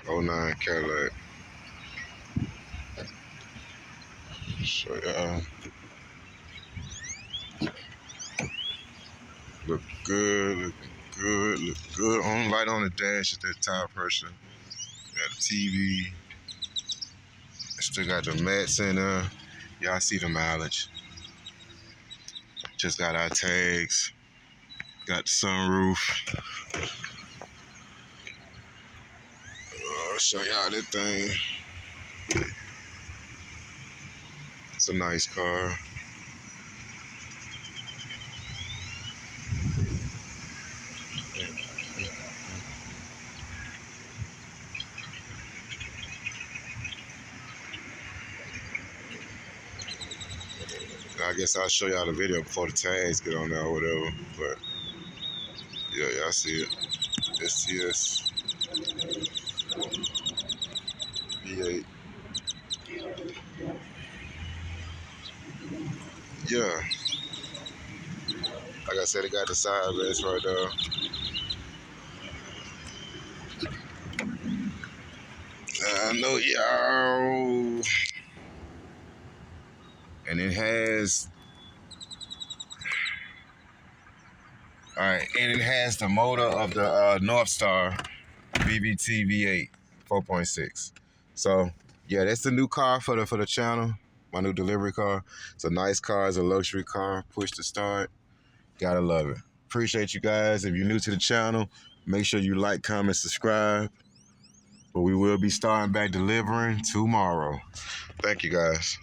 '09 Cadillac. So look good, look good, look good. Only light on the dash is that tire pressure. Got the TV. Still got the mats in there. Y'all see the mileage. Just got our tags. Got the sunroof. I'll show y'all this thing. It's a nice car. I guess I'll show y'all the video before the tags get on there or whatever. But yeah, y'all see it. STS V8. Yeah. Like I said, it got the side vents right there. I know y'all. And it has, and it has the motor of the North Star VVT V8 4.6. So yeah, that's the new car for the channel. My new delivery car. It's a nice car. It's a luxury car. Push to start. Gotta love it. Appreciate you guys. If you're new to the channel, make sure you like, comment, subscribe. But we will be starting back delivering tomorrow. Thank you guys.